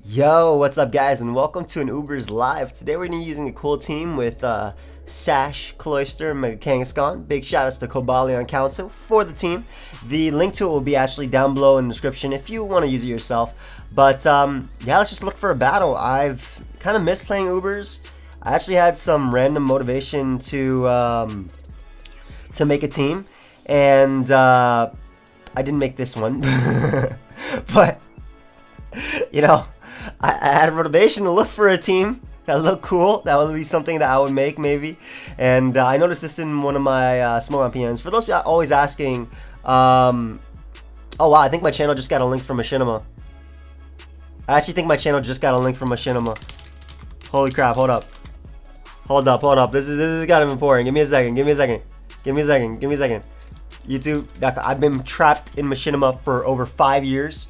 Yo, what's up guys, and welcome to an Ubers Live. Today we're going to be using a cool team with Sash, Cloyster, and Kangaskhan. Big shout outs to Kobali on Council for the team. The link to it will be actually down below in the description if you want to use it yourself. But yeah, let's just look for a battle. I've kind of missed playing Ubers. I actually had some random motivation to make a team, and I didn't make this one. But you know, I had a motivation to look for a team that looked cool. That would be something that I would make maybe. And I noticed this in one of my small PMs. For those people always asking, oh wow, I think my channel just got a link from Machinima. I actually think my channel just got a link from Machinima. Holy crap, hold up. Hold up. This is kind of important. Give me a second. YouTube, I've been trapped in Machinima for over 5 years.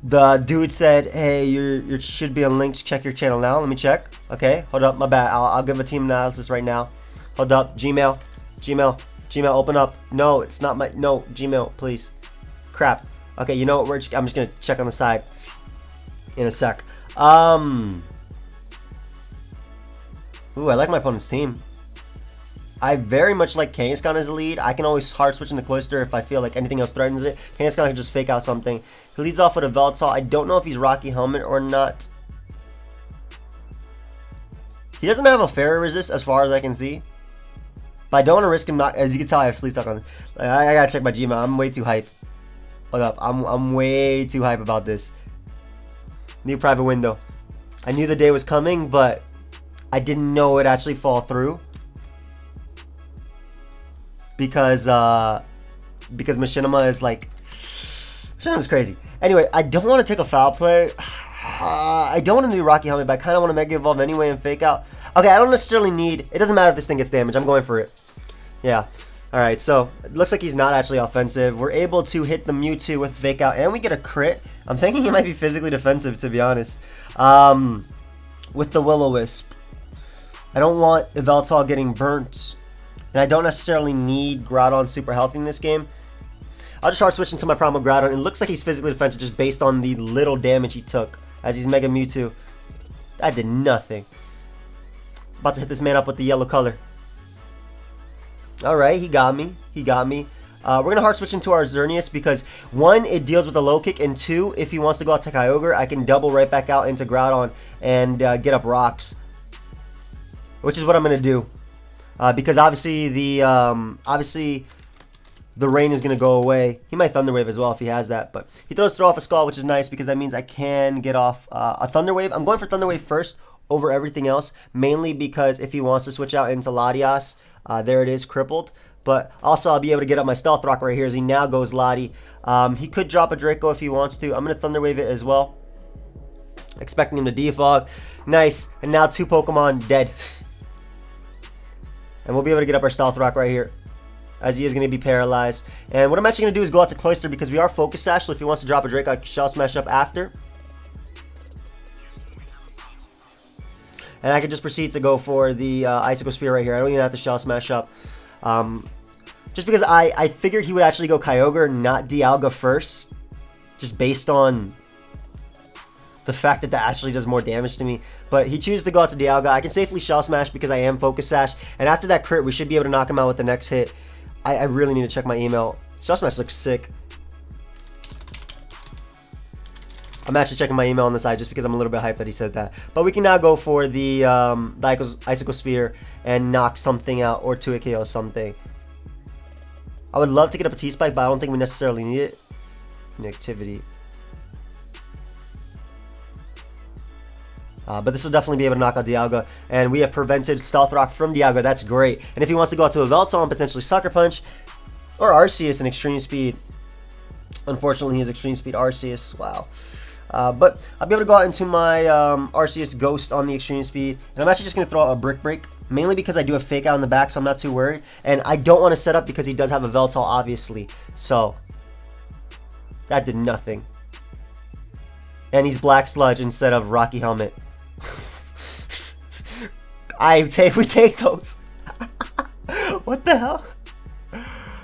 The dude said, hey, you should be a link to check your channel now. Let me check. Okay, hold up, my bad. I'll give a team analysis right now. Hold up, Gmail, open up. No, it's not my, no, Gmail, please. Crap. Okay, you know what, I'm just gonna check on the side in a sec. Ooh, I like my opponent's team. I very much like Kangaskhan as a lead. I can always hard switch into Closter if I feel like anything else threatens it. Kangaskhan can just fake out something. He leads off with a Veltal. I don't know if he's Rocky Helmet or not. He doesn't have a Fairy Resist as far as I can see. But I don't want to risk him not. As you can tell, I have sleep talk on this. I gotta check my Gmail. I'm way too hype. Hold up. I'm way too hype about this. New private window. I knew the day was coming, but I didn't know it'd actually fall through. Because Machinima is like, Machinima's crazy. Anyway, I don't want to take a foul play. I don't want to do Rocky Helmet, but I kind of want to Mega Evolve anyway and fake out. Okay, I don't necessarily need, it doesn't matter if this thing gets damaged. I'm going for it. Yeah. Alright, so it looks like he's not actually offensive. We're able to hit the Mewtwo with fake out, and we get a crit. I'm thinking he might be physically defensive, to be honest. With the Will-O-Wisp. I don't want Veltal getting burnt. And I don't necessarily need Groudon super healthy in this game. I'll just hard switch into my Primal Groudon. It looks like he's physically defensive just based on the little damage he took as he's Mega Mewtwo. That did nothing. About to hit this man up with the yellow color. Alright, he got me. We're going to hard switch into our Xerneas because 1, it deals with a low kick, and 2, if he wants to go out to Kyogre, I can double right back out into Groudon and get up rocks. Which is what I'm going to do. Because obviously the rain is going to go away. He might Thunder Wave as well if he has that. But he throws Throw off a Skull, which is nice because that means I can get off a Thunder Wave. I'm going for Thunder Wave first over everything else. Mainly because if he wants to switch out into Latias, there it is, crippled. But also I'll be able to get up my Stealth Rock right here as he now goes Lati. He could drop a Draco if he wants to. I'm going to Thunder Wave it as well. Expecting him to defog. Nice. And now 2 Pokemon dead. And we'll be able to get up our Stealth Rock right here, as he is going to be paralyzed. And what I'm actually going to do is go out to Cloyster because we are Focus Sash, so if he wants to drop a Drake, I can Shell Smash up after. And I can just proceed to go for the Icicle Spear right here. I don't even have to Shell Smash up. Just because I figured he would actually go Kyogre, not Dialga first, just based on the fact that actually does more damage to me. But he chooses to go out to Dialga. I can safely Shell Smash because I am Focus Sash. And after that crit, we should be able to knock him out with the next hit. I really need to check my email. Shell Smash looks sick. I'm actually checking my email on the side just because I'm a little bit hyped that he said that. But we can now go for the Icicle Spear and knock something out or 2 KO something. I would love to get up a T-Spike, but I don't think we necessarily need it. Inactivity. But this will definitely be able to knock out Dialga. And we have prevented Stealth Rock from Dialga. That's great. And if he wants to go out to a Veltal and potentially Sucker Punch, or Arceus in Extreme Speed. Unfortunately, he has Extreme Speed Arceus. Wow. But I'll be able to go out into my Arceus Ghost on the Extreme Speed. And I'm actually just going to throw out a Brick Break. Mainly because I do have Fake Out in the back, so I'm not too worried. And I don't want to set up because he does have a Veltal, obviously. So, that did nothing. And he's Black Sludge instead of Rocky Helmet. We take those. What the hell?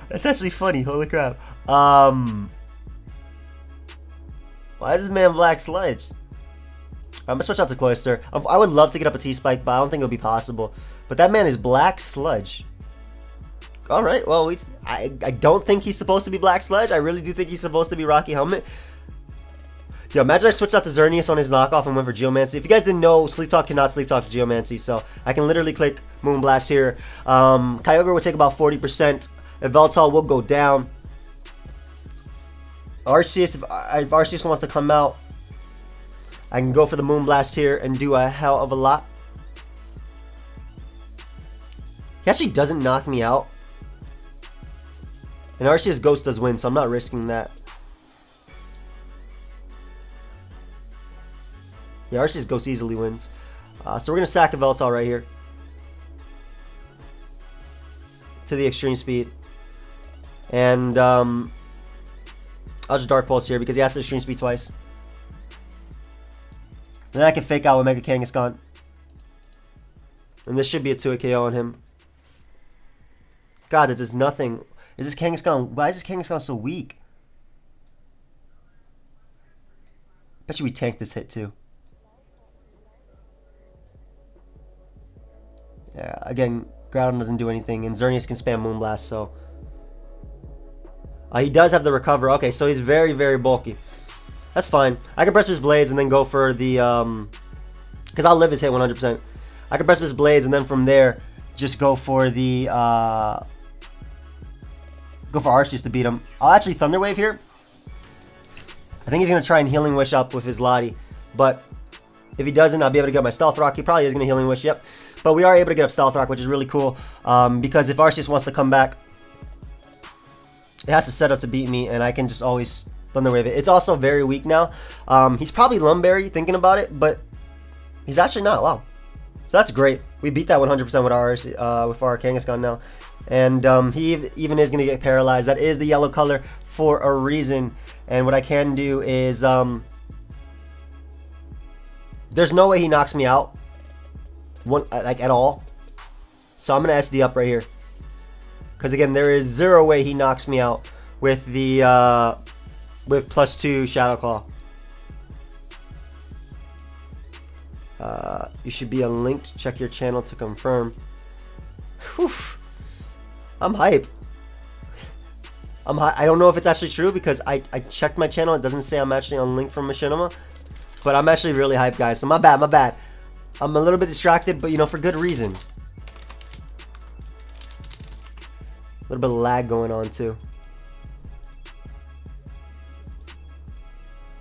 That's actually funny. Holy crap. Why is this man Black Sludge? I'm gonna switch out to Cloyster. I would love to get up a T-Spike, but I don't think it'll be possible. But that man is Black Sludge. Alright, well, I don't think he's supposed to be Black Sludge. I really do think he's supposed to be Rocky Helmet. Yo, imagine I switched out to Xerneas on his knockoff and went for Geomancy. If you guys didn't know, Sleep Talk cannot Sleep Talk Geomancy, so I can literally click Moonblast here. Kyogre will take about 40%. Yveltal will go down. Arceus, if Arceus wants to come out, I can go for the Moonblast here and do a hell of a lot. He actually doesn't knock me out. And Arceus Ghost does win, so I'm not risking that. Yeah, Arceus Ghost easily wins. So we're going to sack Yveltal right here. To the extreme speed. And I'll just Dark Pulse here because he has to extreme speed twice. Then I can fake out with Mega Kangaskhan. And this should be a 2-hit KO on him. God, that does nothing. Is this Kangaskhan? Why is this Kangaskhan so weak? Bet you we tank this hit too. Yeah, again, Groudon doesn't do anything, and Xerneas can spam Moonblast, so... he does have the recover. Okay, so he's very, very bulky. That's fine. I can press his Blades and then go for the... Because I'll live his hit 100%. I can press his Blades and then from there, just go for the... Go for Arceus to beat him. I'll actually Thunder Wave here. I think he's going to try and Healing Wish up with his Lottie. But if he doesn't, I'll be able to get my Stealth Rock. He probably is going to Healing Wish, yep. But we are able to get up Stealth Rock, which is really cool. Because if Arceus wants to come back, it has to set up to beat me, and I can just always Thunder Wave it. It's also very weak now. He's probably Lumberry, thinking about it, but he's actually not. Wow. So that's great. We beat that 100% with our Kangaskhan now. And he even is going to get paralyzed. That is the yellow color for a reason. And what I can do is... there's no way he knocks me out. Like, at all. So I'm going to SD up right here. Because, again, there is zero way he knocks me out with the... with +2 Shadow Claw. You should be unlinked. Check your channel to confirm. Whew. I'm hype. I don't know if it's actually true because I checked my channel. It doesn't say I'm actually unlinked from Machinima. But I'm actually really hyped, guys. So my bad. I'm a little bit distracted, but you know, for good reason. A little bit of lag going on too.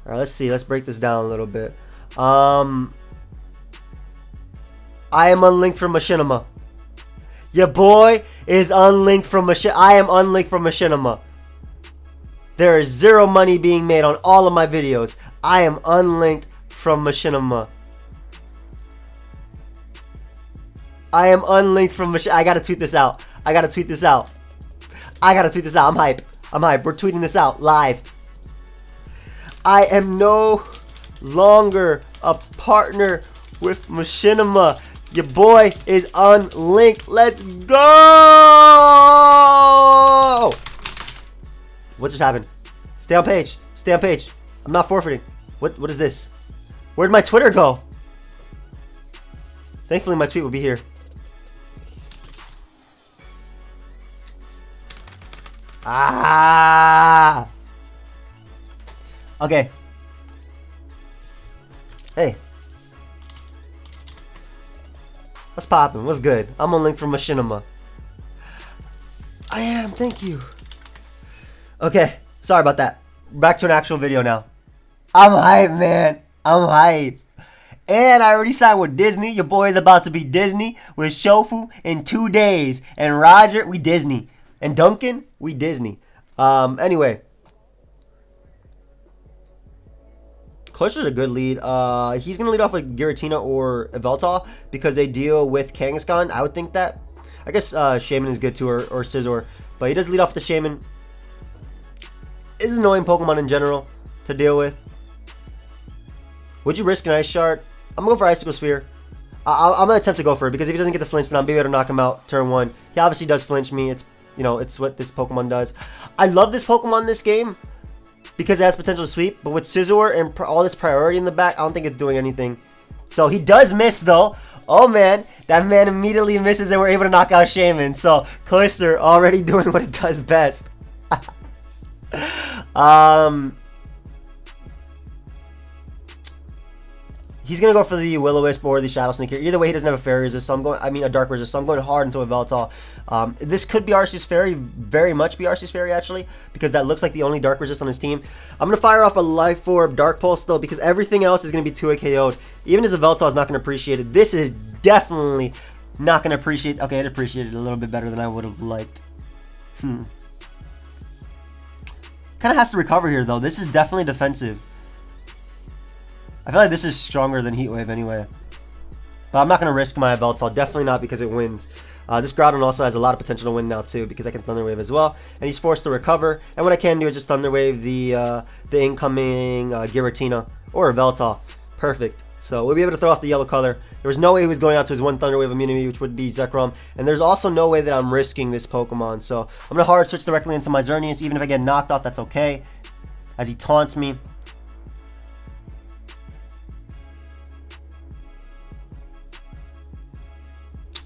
Alright, let's see. Let's break this down a little bit. I am unlinked from Machinima. Your boy is unlinked from Machinima. I am unlinked from Machinima. There is zero money being made on all of my videos. I am unlinked from Machinima. I am unlinked from Machinima. I gotta tweet this out. I'm hype. We're tweeting this out live. I am no longer a partner with Machinima. Your boy is unlinked. Let's go! What just happened? Stay on page. I'm not forfeiting. What is this? Where'd my Twitter go? Thankfully, my tweet will be here. Ah! Okay. Hey. What's poppin'? What's good? I'm unlinked from Machinima. I am, thank you. Okay, sorry about that. Back to an actual video now. I'm hyped, man. I'm hyped. And I already signed with Disney. Your boy is about to be Disney with Shofu in 2 days. And Roger, we Disney. And Duncan, we Disney. Anyway. Closter's a good lead. He's going to lead off with Giratina or Yveltal because they deal with Kangaskhan. I would think that. I guess Shaman is good too, or Scizor. But he does lead off the Shaman. This is an annoying Pokemon in general to deal with. Would you risk an Ice Shard? I'm going to go for Icicle Spear. I'm going to attempt to go for it because if he doesn't get the flinch, then I'll be able to knock him out turn 1. He obviously does flinch me. It's, you know, it's what this Pokemon does. I love this Pokemon in this game. because it has potential to sweep. But with Scizor and all this priority in the back, I don't think it's doing anything. So he does miss though. Oh man, that man immediately misses and we're able to knock out Shaman. So Cloyster already doing what it does best. He's gonna go for the Will-O-Wisp or the Shadow Sneak here. Either way, he doesn't have a Fairy Resist, so a Dark Resist, so I'm going hard into a Veltal. This could be Arceus Fairy, very much be Arceus Fairy actually, because that looks like the only Dark Resist on his team. I'm gonna fire off a Life Orb, Dark Pulse though, because everything else is gonna be 2-hit KO'd. Even as a Veltal is not gonna appreciate it. This is definitely not gonna appreciate. Okay, it appreciated it a little bit better than I would have liked. Kind of has to recover here though. This is definitely defensive. I feel like this is stronger than Heat Wave anyway. But I'm not going to risk my Veltal. Definitely not because it wins. This Groudon also has a lot of potential to win now too because I can Thunder Wave as well. And he's forced to recover. And what I can do is just Thunder Wave the incoming Giratina or a Veltal. Perfect. So we'll be able to throw off the yellow color. There was no way he was going out to his one Thunder Wave immunity, which would be Zekrom. And there's also no way that I'm risking this Pokemon. So I'm going to hard switch directly into my Xerneas. Even if I get knocked off, that's okay. As he taunts me.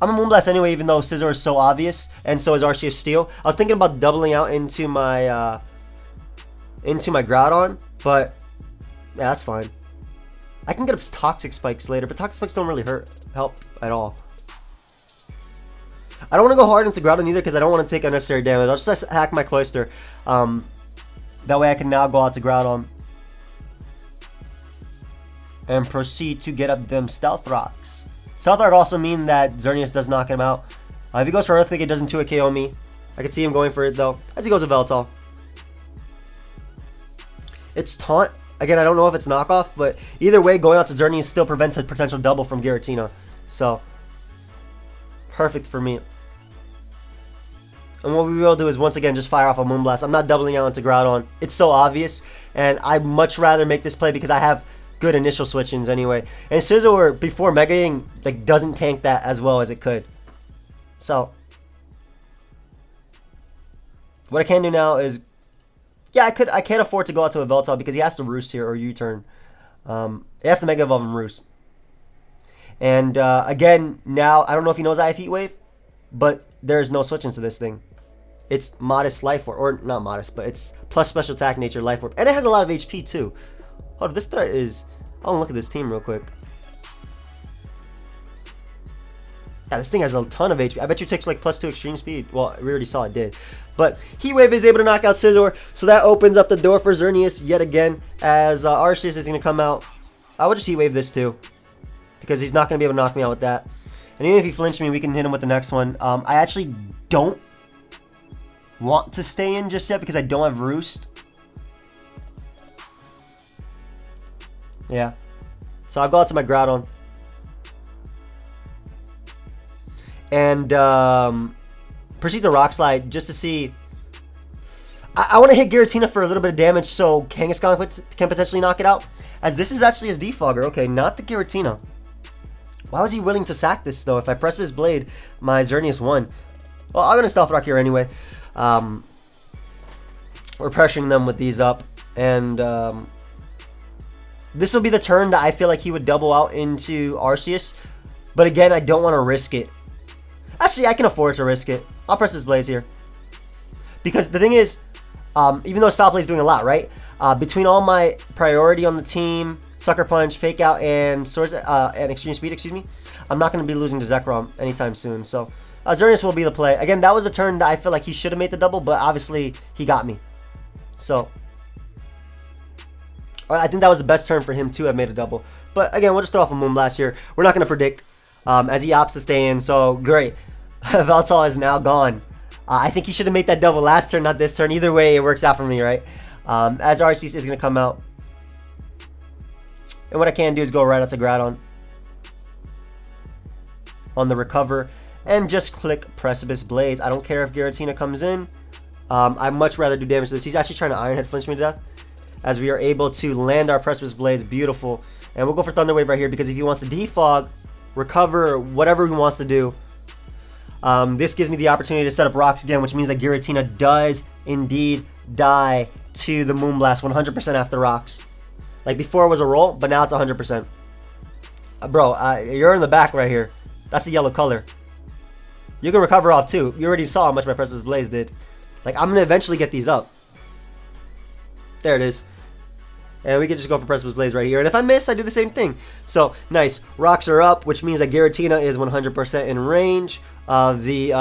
I'm a Moonblast anyway, even though Scizor is so obvious, and so is Arceus Steel. I was thinking about doubling out into my Groudon, but yeah, that's fine. I can get up Toxic Spikes later, but Toxic Spikes don't really help at all. I don't want to go hard into Groudon either because I don't want to take unnecessary damage. I'll just hack my Cloyster. That way I can now go out to Groudon and proceed to get up them Stealth Rocks. Stealth Rock also mean that Xerneas does knock him out. If he goes for Earthquake, it doesn't 2-hit KO me. I can see him going for it though, as he goes to Veltal. It's Taunt. Again, I don't know if it's knockoff, but either way, going out to Xerneas still prevents a potential double from Giratina. So, perfect for me. And what we will do is once again just fire off a Moonblast. I'm not doubling out into Groudon. It's so obvious, and I'd much rather make this play because I have good initial switch-ins anyway. And Scizor before Mega-ing like doesn't tank that as well as it could. So what I can do now is, yeah, I can't afford to go out to a Veltal because he has to Roost here or U-turn. He has to Mega Evolve and Roost. And again, now I don't know if he knows I have Heat Wave, but there's no switch into this thing. It's modest Life Orb, or not modest, but it's plus Special Attack Nature Life Orb, and it has a lot of HP too. Oh, this threat is. I'll look at this team real quick. Yeah, this thing has a ton of HP. I bet you it takes like +2 extreme speed. Well, we already saw it did. But Heat Wave is able to knock out Scizor, so that opens up the door for Xerneas yet again, as Arceus is going to come out. I would just Heat Wave this too, because he's not going to be able to knock me out with that. And even if he flinched me, we can hit him with the next one. I actually don't want to stay in just yet because I don't have Roost. Yeah. So I'll go out to my Groudon. And proceed to Rock Slide just to see. I want to hit Giratina for a little bit of damage so Kangaskhan can potentially knock it out. As this is actually his Defogger. Okay, not the Giratina. Why was he willing to sack this though? If I press his Blade, my Xerneas won. Well, I'm going to Stealth Rock here anyway. We're pressuring them with these up. And this will be the turn that I feel like he would double out into Arceus. But again, I don't want to risk it. Actually, I can afford to risk it. I'll press his Blades here. Because the thing is, even though his Foul Play is doing a lot, right? Between all my priority on the team, Sucker Punch, Fake Out, and Swords, and Extreme Speed, excuse me, I'm not going to be losing to Zekrom anytime soon. So, Xerneas will be the play. Again, that was a turn that I feel like he should have made the double, but obviously, he got me. So, I think that was the best turn for him to have made a double. But again, we'll just throw off a Moonblast here. We're not going to predict as he opts to stay in. So great. Veltal is now gone. I think he should have made that double last turn, not this turn. Either way, it works out for me, right? As Arceus is going to come out. And what I can do is go right out to Groudon on the recover. And just click Precipice Blades. I don't care if Giratina comes in. I'd much rather do damage to this. He's actually trying to Iron Head flinch me to death. As we are able to land our Precipice Blades. Beautiful. And we'll go for Thunder Wave right here because if he wants to defog, recover, whatever he wants to do, this gives me the opportunity to set up rocks again, which means that Giratina does indeed die to the Moonblast 100% after rocks. Like before it was a roll, but now it's 100%. Bro, you're in the back right here. That's the yellow color. You can recover off too. You already saw how much my Precipice Blaze did. Like, I'm going to eventually get these up. There it is. And we can just go for Precipice Blaze right here. And if I miss, I do the same thing. So, nice. Rocks are up, which means that Giratina is 100% in range of the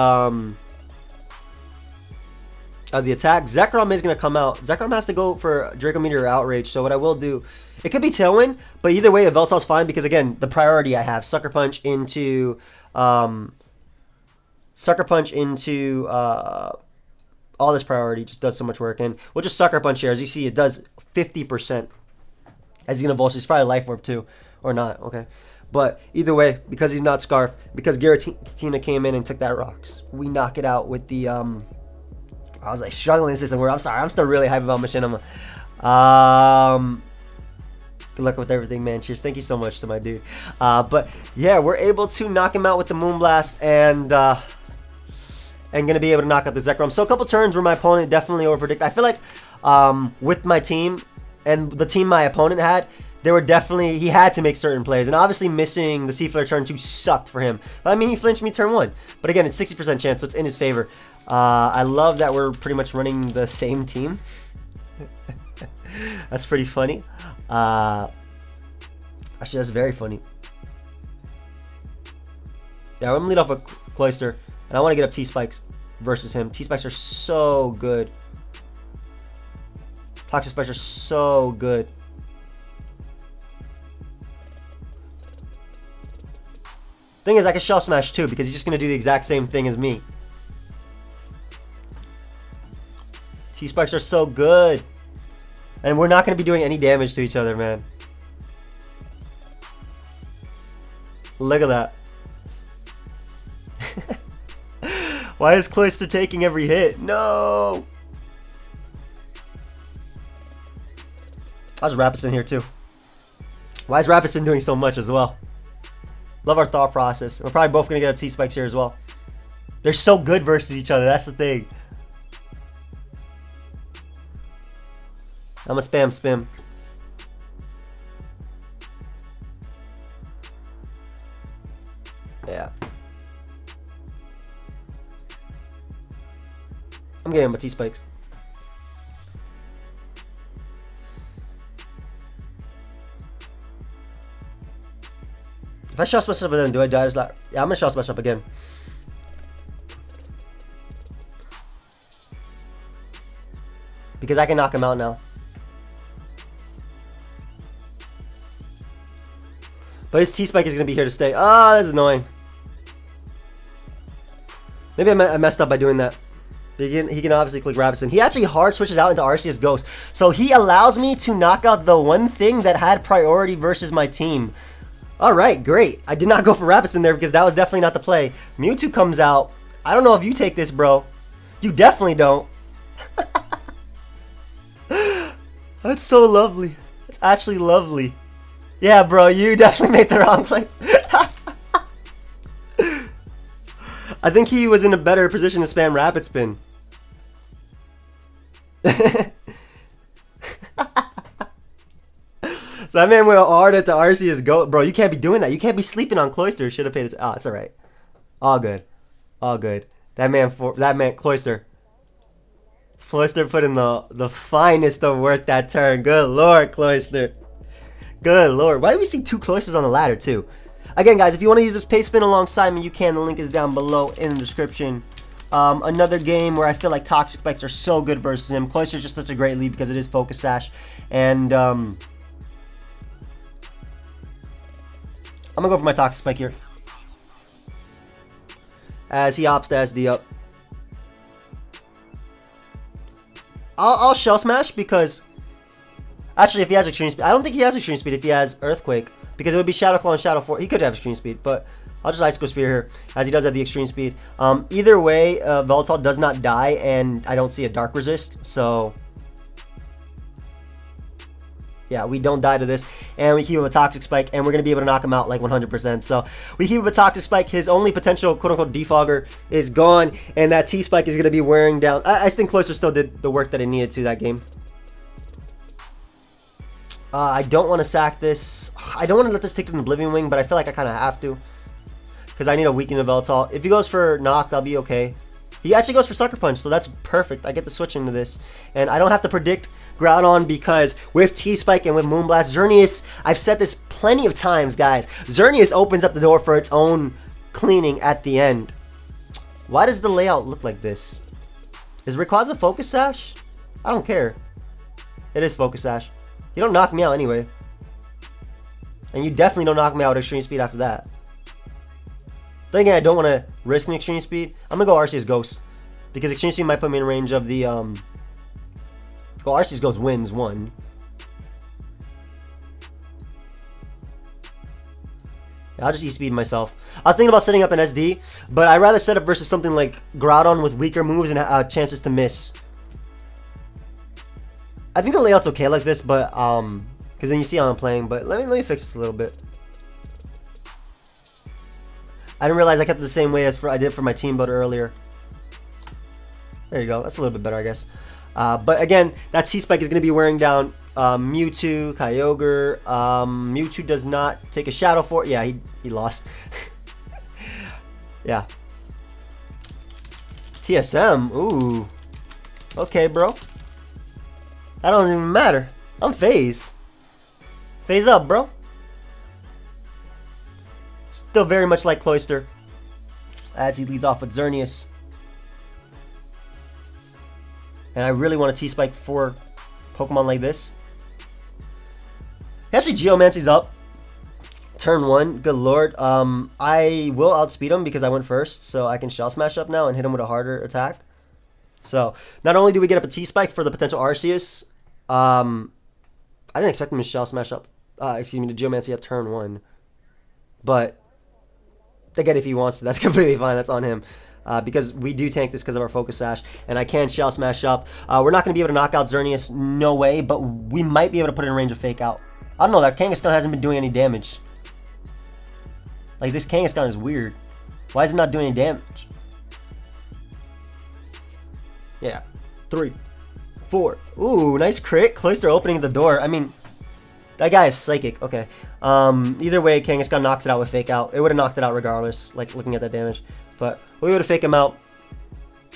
attack. Zekrom is going to come out. Zekrom has to go for Draco Meteor or Outrage. So, what I will do, it could be Tailwind, but either way, Yveltal's fine because, again, the priority I have. Sucker Punch into all this priority just does so much work. And we'll just Sucker Punch here. As you see, it does 50%. As he's going to Vulture. He's probably Life Orb too. Or not. Okay. But either way, because he's not Scarf, because Giratina came in and took that Rocks, we knock it out with the... I was like struggling this system where I'm sorry. I'm still really hype about Machinima. Good luck with everything, man. Cheers. Thank you so much to my dude. But yeah, we're able to knock him out with the Moonblast and going to be able to knock out the Zekrom. So a couple turns where my opponent definitely overpredicted. I feel like with my team and the team my opponent had, there were definitely, he had to make certain plays. And obviously missing the Seaflare turn 2 sucked for him. But I mean, he flinched me turn 1. But again, it's 60% chance, so it's in his favor. I love that we're pretty much running the same team. That's pretty funny. Actually, that's very funny. Yeah, I'm going to lead off with Cloyster. And I want to get up T-Spikes versus him. T-Spikes are so good. Toxic Spikes are so good. Thing is, I can Shell Smash too because he's just going to do the exact same thing as me. T-Spikes are so good. And we're not going to be doing any damage to each other, man. Look at that. Why is Cloyster taking every hit? No! How's Rapid Spin here too? Why is Rapid Spin doing so much as well? Love our thought process. We're probably both going to get up T-Spikes here as well. They're so good versus each other. That's the thing. I'm going to spam. Yeah. I'm getting my T-Spikes. If I Shell Smash up again, do I die? Yeah, I'm going to Shell Smash up again. Because I can knock him out now. But his T-Spike is going to be here to stay. Ah, that's annoying. Maybe I messed up by doing that. He can obviously click Rapid Spin. He actually hard switches out into Arceus Ghost. So he allows me to knock out the one thing that had priority versus my team. Alright, great. I did not go for Rapid Spin there because that was definitely not the play. Mewtwo comes out. I don't know if you take this, bro. You definitely don't. That's so lovely. It's actually lovely. Yeah, bro, you definitely made the wrong play. I think he was in a better position to spam Rapid Spin. So that man went hard into Arceus Goat. Bro, you can't be doing that. You can't be sleeping on Cloyster. Should have paid it. Oh, it's alright. All good. All good. That man Cloyster. Cloyster put in the finest of work that turn. Good lord, Cloyster. Good lord. Why do we see 2 Cloysters on the ladder too? Again, guys, if you want to use this pace spin alongside me, you can. The link is down below in the description. Another game where I feel like Toxic Spikes are so good versus him. Cloyster's just such a great lead because it is Focus Sash. And I'm going to go for my Toxic Spike here. As he opts to SD up. I'll Shell Smash because... Actually, if he has Extreme Speed... I don't think he has Extreme Speed if he has Earthquake. Because it would be Shadow Claw and Shadow Force. He could have Extreme Speed, but I'll just Icicle Spear here, as he does have the Extreme Speed. Either way, Volatile does not die, and I don't see a Dark Resist, so... Yeah, we don't die to this, and we keep him a Toxic Spike, and we're going to be able to knock him out like 100%. So, we keep him a Toxic Spike. His only potential quote-unquote defogger is gone, and that T-Spike is going to be wearing down. I think Cloyster still did the work that it needed to that game. I don't want to sack this. I don't want to let this take to an Oblivion Wing, but I feel like I kind of have to. Because I need a weaken of Veltal. If he goes for Knock, I'll be okay. He actually goes for Sucker Punch, so that's perfect. I get to switch into this. And I don't have to predict Groudon because with T-Spike and with Moonblast, Xerneas, I've said this plenty of times, guys. Xerneas opens up the door for its own cleaning at the end. Why does the layout look like this? Is Rayquaza Focus Sash? I don't care. It is Focus Sash. You don't knock me out anyway. And you definitely don't knock me out with Extreme Speed after that. Then again, I don't want to risk an Extreme Speed. I'm going to go Arceus Ghost. Because Extreme Speed might put me in range of the... Well, Arceus Ghost wins one. Yeah, I'll just E-Speed myself. I was thinking about setting up an SD, but I'd rather set up versus something like Groudon with weaker moves and chances to miss. I think the layout's okay like this, but... Because then you see how I'm playing, but let me fix this a little bit. I didn't realize I kept it the same way as I did for my team builder earlier. There you go. That's a little bit better, I guess. But again, that T-Spike is going to be wearing down Mewtwo, Kyogre. Mewtwo does not take a Shadow Force. Yeah, he lost. Yeah. TSM. Ooh. Okay, bro. That doesn't even matter. I'm phase. Phase up, bro. Still very much like Cloyster. As he leads off with Xerneas. And I really want a T-Spike for Pokemon like this. Actually, Geomancy's up. Turn 1. Good lord. I will outspeed him because I went first. So I can Shell Smash up now and hit him with a harder attack. So, not only do we get up a T-Spike for the potential Arceus. I didn't expect him to Shell Smash up. Excuse me, to Geomancy up turn 1. But... again, if he wants to, that's completely fine. That's on him. Because we do tank this because of our Focus Sash. And I can Shell Smash up. We're not going to be able to knock out Xerneas. No way. But we might be able to put it in range of Fake Out. I don't know. That Kangaskhan hasn't been doing any damage. Like, this Kangaskhan is weird. Why is it not doing any damage? Yeah. 3, 4. Ooh, nice crit. Cloyster opening the door. I mean... that guy is psychic. Okay. Either way, Kangaskhan knocks it out with Fake Out. It would have knocked it out regardless, like looking at that damage. But we would have faked him out.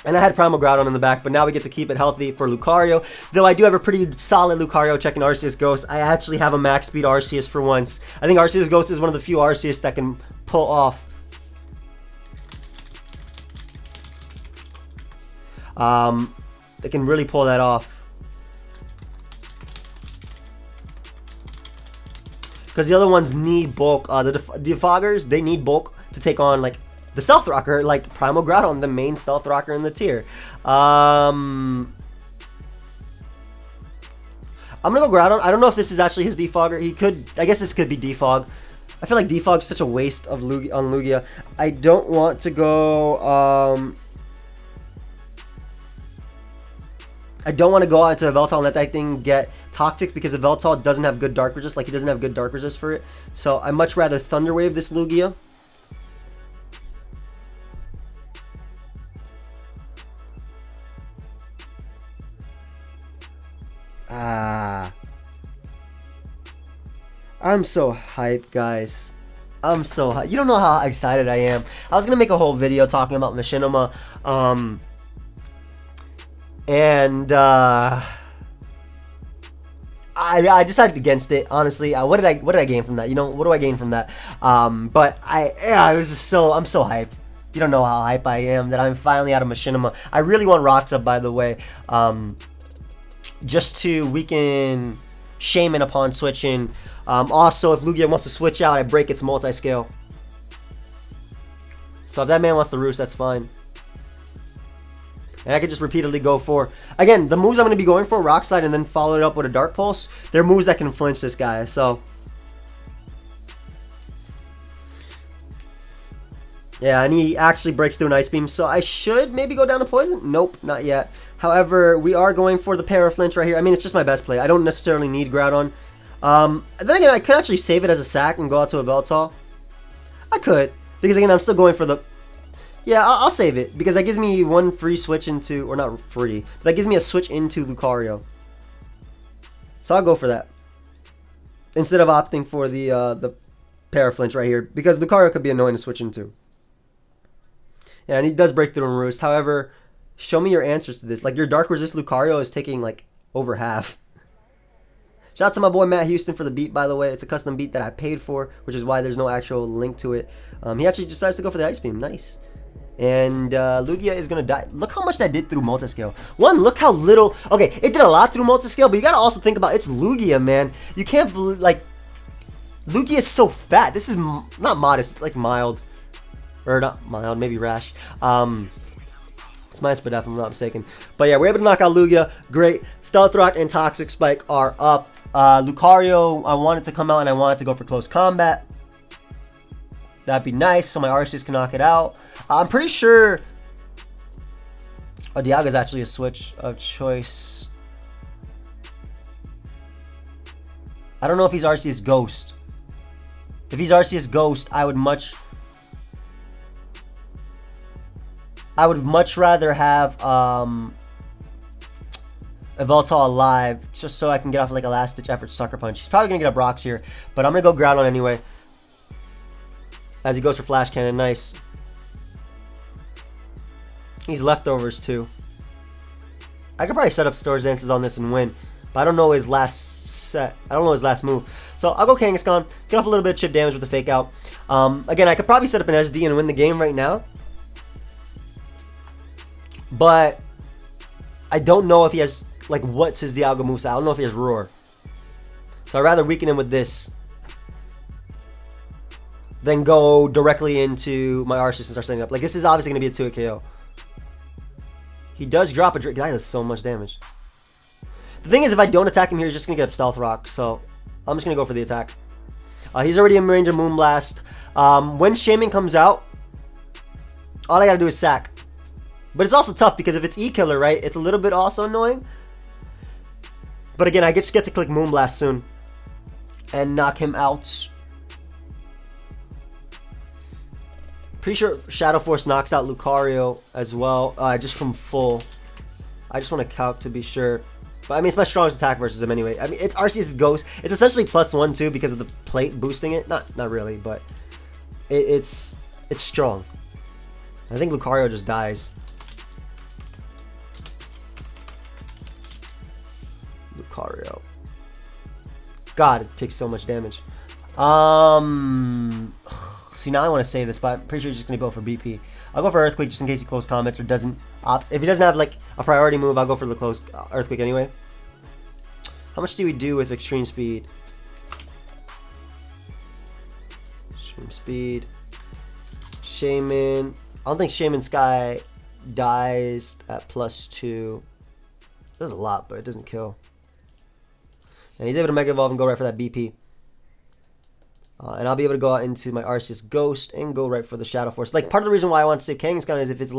And I had Primal Groudon in the back, but now we get to keep it healthy for Lucario. Though I do have a pretty solid Lucario checking Arceus Ghost. I actually have a max speed Arceus for once. I think Arceus Ghost is one of the few Arceus that can pull off. That can really pull that off. Because the other ones need bulk. The Defoggers, they need bulk to take on, like, the Stealth Rocker, like Primal Groudon, the main Stealth Rocker in the tier. I'm gonna go Groudon. I don't know if this is actually his Defogger. He could, I guess this could be Defog. I feel like Defog's such a waste of on Lugia. I don't want to go, I don't want to go out into a Veltal and let that thing get toxic because the Veltal doesn't have good Dark Resist. Like, he doesn't have good Dark Resist for it. So, I'd much rather Thunder Wave this Lugia. I'm so hyped, guys. I'm so hyped. You don't know how excited I am. I was going to make a whole video talking about Machinima. I decided against it, honestly. What did I gain from that? You know, what do I gain from that? But I was just I'm so hyped. You don't know how hype I am that I'm finally out of Machinima. I really want Rocks up, by the way. Just to weaken Shaman upon switching. Also, if Lugia wants to switch out, I break its multi-scale. So if that man wants to roost, that's fine. And I could just repeatedly go for... Again, the moves I'm going to be going for, Rock Slide, and then follow it up with a Dark Pulse, they're moves that can flinch this guy, so... Yeah, and he actually breaks through an Ice Beam, so I should maybe go down to Poison? Nope, not yet. However, we are going for the Para Flinch right here. I mean, it's just my best play. I don't necessarily need Groudon. Then again, I could actually save it as a sack and go out to a Veltal. I could, because again, I'm still going for the... Yeah, I'll save it, because that gives me one free switch into... Or not free, but that gives me a switch into Lucario. So I'll go for that. instead of opting for the Paraflinch right here, because Lucario could be annoying to switch into. Yeah, and he does break through and Roost. However, show me your answers to this. Like, your Dark Resist Lucario is taking, like, over half. Shout out to my boy Matt Houston for the beat, by the way. It's a custom beat that I paid for, which is why there's no actual link to it. He actually decides to go for the Ice Beam. Nice. And Lugia is going to die. Look how much that did through Multiscale. One, look how little. Okay, it did a lot through Multiscale, but you got to also think about it's Lugia, man. You can't believe, like, Lugia is so fat. This is not modest. It's like mild. Or not mild, maybe rash. It's minus Spadef, if I'm not mistaken. But yeah, we're able to knock out Lugia. Great. Stealth Rock and Toxic Spike are up. Lucario, I wanted to come out and I wanted to go for close combat. That'd be nice, so my Arceus can knock it out. I'm pretty sure Dialga is actually a switch of choice. I don't know if he's Arceus Ghost. If he's Arceus Ghost, I would much rather have Yveltal alive, just so I can get off like a last ditch effort Sucker Punch. He's probably gonna get a Bronx here, but I'm gonna go Groudon anyway. As he goes for Flash Cannon, nice. He's leftovers too. I could probably set up Storage Dances on this and win, but I don't know his last set. I don't know his last move. So I'll go Kangaskhan, get off a little bit of chip damage with the Fake Out. Again, I could probably set up an SD and win the game right now, but I don't know if he has, like, what's his Dialga moveset. I don't know if he has Roar. So I'd rather weaken him with this than go directly into my Arceus and start setting up. Like, this is obviously going to be a 2-hit KO. He does drop a Drake. That does so much damage. The thing is, if I don't attack him here, he's just going to get up Stealth Rock. So I'm just going to go for the attack. He's already in range of Moonblast. When Shaman comes out, all I got to do is sack. But it's also tough because if it's E-Killer, right, it's a little bit also annoying. But again, I just get to click Moonblast soon and knock him out. Pretty sure Shadow Force knocks out Lucario as well, just from full. I just want to calc to be sure. But I mean, it's my strongest attack versus him anyway. I mean, it's Arceus Ghost. It's essentially +1 too because of the plate boosting it. Not really, but it's strong. I think Lucario just dies. Lucario. God, it takes so much damage. See, now I want to say this, but I'm pretty sure he's just going to go for BP. I'll go for Earthquake just in case he close comments or doesn't opt. If he doesn't have, like, a priority move, I'll go for the close Earthquake anyway. How much do we do with Extreme Speed? Extreme Speed. Shaman. I don't think Shaman Sky dies at +2. It does a lot, but it doesn't kill. And he's able to Mega Evolve and go right for that BP. And I'll be able to go out into my Arceus Ghost and go right for the Shadow Force. Like, part of the reason why I want to save Kangaskhan is if his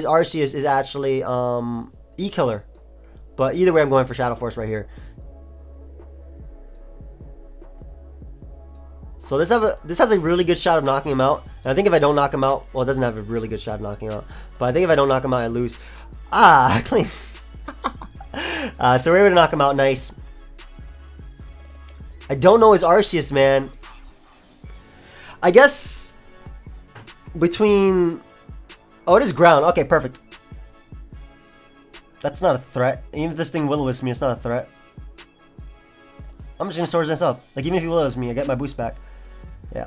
Arceus is actually E-Killer. But either way, I'm going for Shadow Force right here. So this has a really good shot of knocking him out. And I think if I don't knock him out, well, it doesn't have a really good shot of knocking him out. But I think if I don't knock him out, I lose. Ah, clean. So we're able to knock him out. Nice. I don't know his Arceus, man. I guess between... Oh, it is ground. Okay, perfect. That's not a threat. Even if this thing Will-O-Wisp me, it's not a threat. I'm just going to Swords Dance up. Like, even if he Will-O-Wisp me, I get my boost back. Yeah.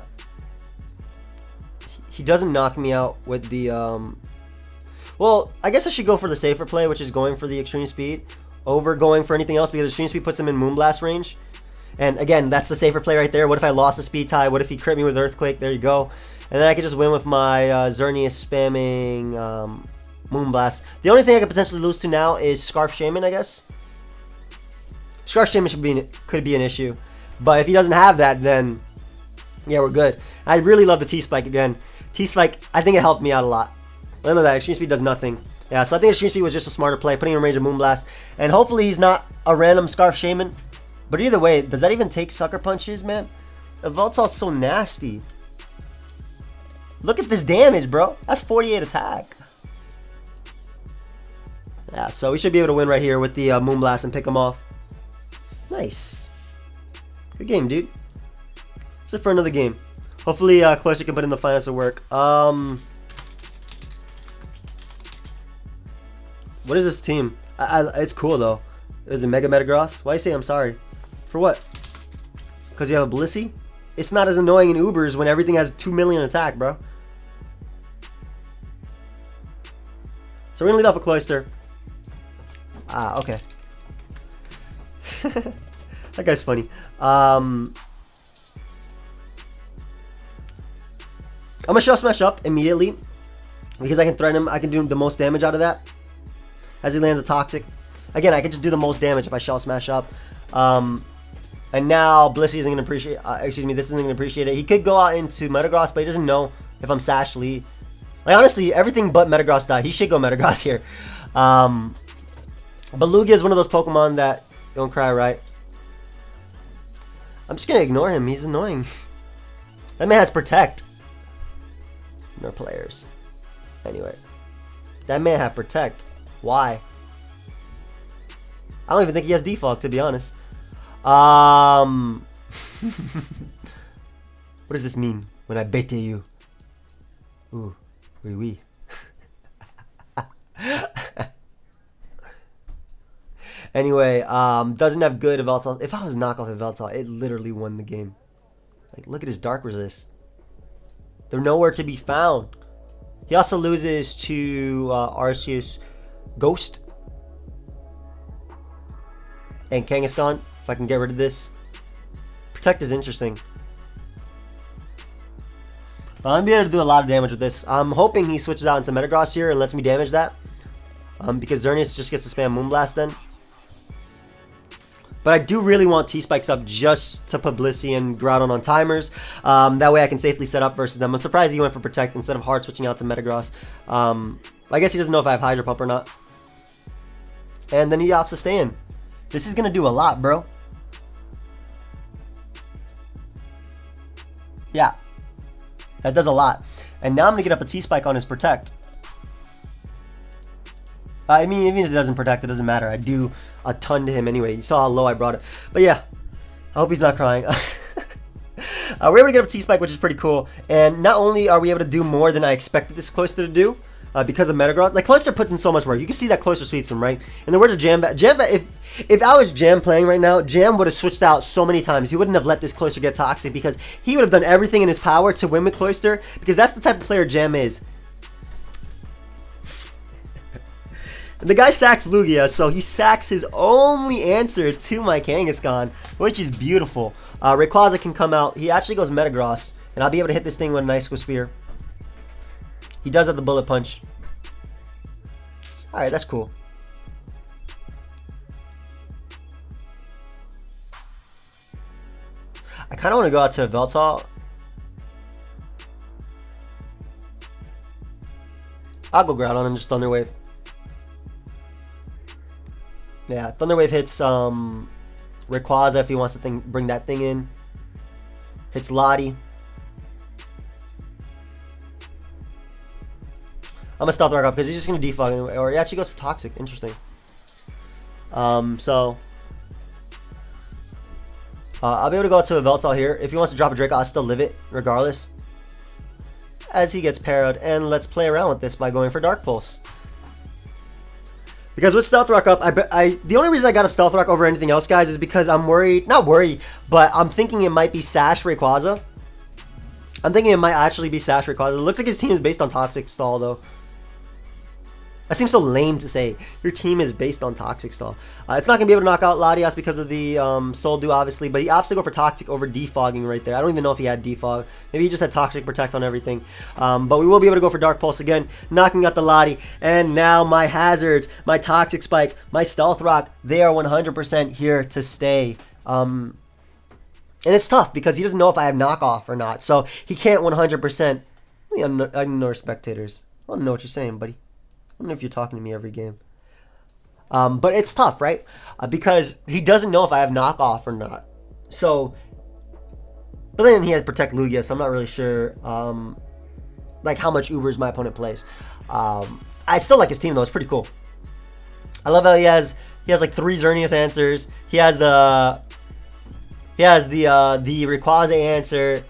He doesn't knock me out with the... Well, I guess I should go for the safer play, which is going for the Extreme Speed over going for anything else, because Extreme Speed puts him in Moonblast range. And again, that's the safer play right there. What if I lost a speed tie? What if he crit me with Earthquake? There you go. And then I could just win with my Xerneas spamming Moonblast. The only thing I could potentially lose to now is Scarf Shaman, I guess. Scarf Shaman could be an issue. But if he doesn't have that, then yeah, we're good. I really love the T-Spike again. T-Spike, I think it helped me out a lot. Look at that, Extreme Speed does nothing. Yeah, so I think Extreme Speed was just a smarter play, putting him in range of Moonblast. And hopefully he's not a random Scarf Shaman. But either way, does that even take Sucker Punches, man? Yveltal's so nasty. Look at this damage, bro. That's 48 attack. Yeah, so we should be able to win right here with the Moonblast and pick him off. Nice. Good game, dude. That's it for another game. Hopefully, Closter can put in the finest of work. What is this team? It's cool, though. Is it Mega Metagross? Why you say I'm sorry? For what? Because you have a Blissey? It's not as annoying in Ubers when everything has 2 million attack, bro. So we're going to lead off a Cloyster. Ah, okay. That guy's funny. I'm going to Shell Smash up immediately. Because I can threaten him. I can do the most damage out of that. As he lands a Toxic. Again, I can just do the most damage if I Shell Smash up. And now Blissey isn't going to appreciate... excuse me, this isn't going to appreciate it. He could go out into Metagross, but he doesn't know if I'm Sash Lee. Like, honestly, everything but Metagross died. He should go Metagross here. But Lugia is one of those Pokemon that don't cry, right? I'm just going to ignore him. He's annoying. That man has Protect. No players. Anyway. That man had Protect. Why? I don't even think he has Defog, to be honest. What does this mean when I bete you? Ooh, oui, oui. Anyway, doesn't have good Yveltal. If I was knockoff Yveltal, it literally won the game. Like, look at his Dark Resist. They're nowhere to be found. He also loses to Arceus Ghost and Kangaskhan. If I can get rid of this. Protect is interesting. But I'm going to be able to do a lot of damage with this. I'm hoping he switches out into Metagross here and lets me damage that. Because Xerneas just gets to spam Moonblast then. But I do really want T-Spikes up just to put Blissey and Groudon on timers. That way I can safely set up versus them. I'm surprised he went for Protect instead of hard switching out to Metagross. I guess he doesn't know if I have Hydro Pump or not. And then he opts to stay in. This is going to do a lot, bro. Yeah. That does a lot. And now I'm going to get up a T-Spike on his Protect. I mean, even if it doesn't Protect, it doesn't matter. I do a ton to him anyway. You saw how low I brought it. But yeah, I hope he's not crying. We're able to get up T-Spike, which is pretty cool. And not only are we able to do more than I expected this Cloyster to do, because of Metagross. Like, Cloyster puts in so much work. You can see that Cloyster sweeps him, right? And the words of Jam, if I was Jam playing right now, Jam would have switched out so many times. He wouldn't have let this Cloyster get Toxic because he would have done everything in his power to win with Cloyster because that's the type of player Jam is. The guy sacks Lugia, so he sacks his only answer to my Kangaskhan, which is beautiful. Rayquaza can come out. He actually goes Metagross, and I'll be able to hit this thing with an Ice Spear. He does have the Bullet Punch. Alright, that's cool. I kind of want to go out to Yveltal. I'll go Groudon and just Thunder Wave. Yeah, Thunder Wave hits Rayquaza if he wants to bring that thing in. Hits Lottie. I'm gonna Stealth Rock up because he's just gonna defog anyway. Or he actually goes for Toxic. Interesting. So I'll be able to go out to a Yveltal here. If he wants to drop a Draco, I'll still live it regardless. As he gets parried, and let's play around with this by going for Dark Pulse. Because with Stealth Rock up, the only reason I got up Stealth Rock over anything else, guys, is because I'm worried. Not worried, but I'm thinking it might be Sash Rayquaza. I'm thinking it might actually be Sash Rayquaza. It looks like his team is based on Toxic Stall, though. That seems so lame to say. Your team is based on Toxic Stall. It's not going to be able to knock out Latias because of the Soul Dew, obviously. But he opts to go for Toxic over Defogging right there. I don't even know if he had Defog. Maybe he just had Toxic Protect on everything. But we will be able to go for Dark Pulse again. Knocking out the Lottie. And now my Hazards, my Toxic Spike, my Stealth Rock, they are 100% here to stay. And it's tough because he doesn't know if I have knockoff or not. So he can't 100%. I ignore spectators. I don't know what you're saying, buddy. I don't know if you're talking to me every game. But it's tough, right? Because he doesn't know if I have knockoff or not. So, but then he has Protect Lugia, so I'm not really sure like how much Ubers my opponent plays. I still like his team though, it's pretty cool. I love how he has like 3 Xerneas answers. He has He has the Rayquaza answer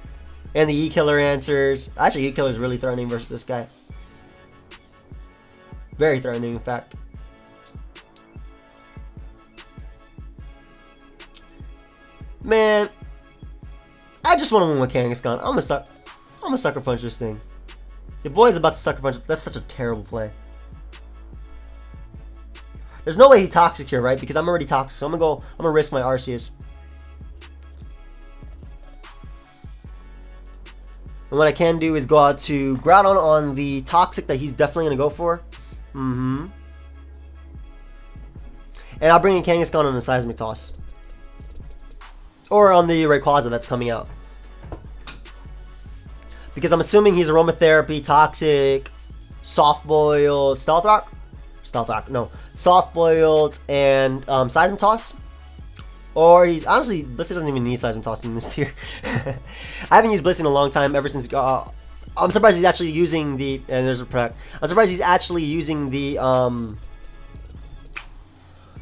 and the E-Killer answers. Actually, E-Killer is really threatening versus this guy. Very threatening, in fact. Man, I just want to win with Kangaskhan. I'm gonna sucker punch this thing. Your boy's about to sucker punch. That's such a terrible play. There's no way he toxic here, right? Because I'm already toxic, so I'm gonna risk my Arceus. And what I can do is go out to Groudon on the toxic that he's definitely gonna go for. And I'll bring in Kangaskhan on the Seismic Toss. Or on the Rayquaza that's coming out. Because I'm assuming he's Aromatherapy, Toxic, Soft-Boiled, Stealth Rock? Stealth Rock, no. Soft-Boiled and Seismic Toss. Or he's, honestly, Blissey doesn't even need Seismic Toss in this tier. I haven't used Blissey in a long time, ever since, I'm surprised he's actually using the, and there's a Protect. I'm surprised he's actually using the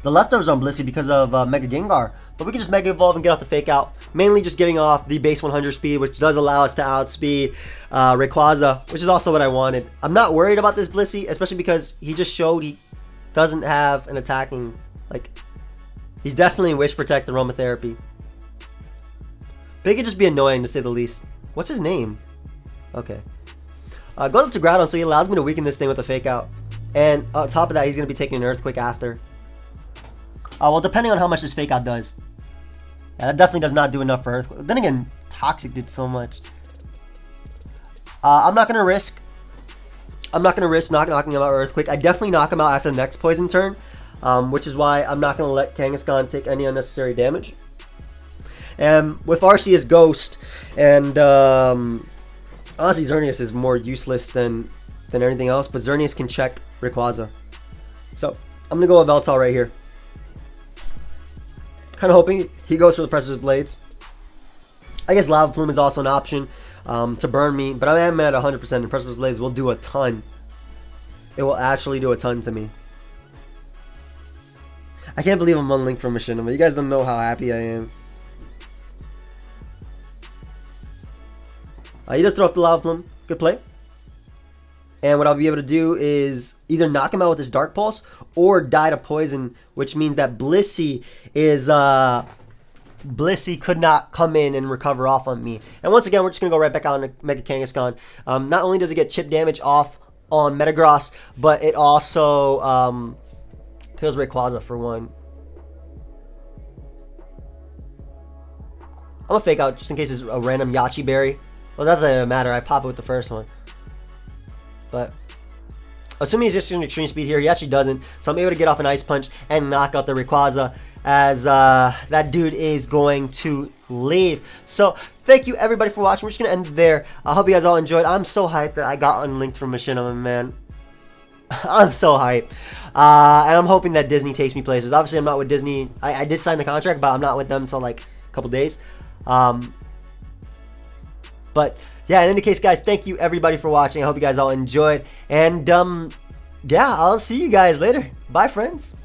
leftovers on Blissey because of Mega Gengar. But we can just Mega Evolve and get off the Fake Out. Mainly just getting off the base 100 speed, which does allow us to outspeed Rayquaza, which is also what I wanted. I'm not worried about this Blissey, especially because he just showed he doesn't have an attacking, like, he's definitely Wish Protect Aromatherapy. But he could just be annoying, to say the least. What's his name? Okay. Goes up to Groudon, so he allows me to weaken this thing with a Fake Out. And on top of that, he's going to be taking an Earthquake after. Well, depending on how much this Fake Out does. Yeah, that definitely does not do enough for Earthquake. Then again, Toxic did so much. I'm not going to risk knocking him out with Earthquake. I definitely knock him out after the next Poison turn. Which is why I'm not going to let Kangaskhan take any unnecessary damage. And with Arceus Ghost, and honestly Xerneas is more useless than anything else, but Xerneas can check Rayquaza. So I'm going to go with Veltal right here. Kind of hoping he goes for the Precious Blades. I guess Lava Plume is also an option to burn me, but I am at 100% and Precious Blades will do a ton. It will actually do a ton to me. I can't believe I'm unlinked from Machinima. You guys don't know how happy I am. He does throw off the Lava Plume. Good play. And what I'll be able to do is either knock him out with his Dark Pulse or die to Poison, which means that Blissey could not come in and recover off on me. And once again, we're just going to go right back out on Mega Kangaskhan. Not only does it get chip damage off on Metagross, but it also kills Rayquaza for one. I'm going to Fake Out just in case it's a random Yachi Berry. Well, that doesn't matter. I pop it with the first one. But assuming he's just using Extreme Speed here, he actually doesn't. So I'm able to get off an Ice Punch and knock out the Rayquaza as that dude is going to leave. So thank you everybody for watching. We're just going to end it there. I hope you guys all enjoyed. I'm so hyped that I got unlinked from Machinima, man. I'm so hyped. And I'm hoping that Disney takes me places. Obviously, I'm not with Disney. I did sign the contract, but I'm not with them until like a couple days. But yeah, in any case, guys, thank you everybody for watching. I hope you guys all enjoyed. And yeah, I'll see you guys later. Bye, friends.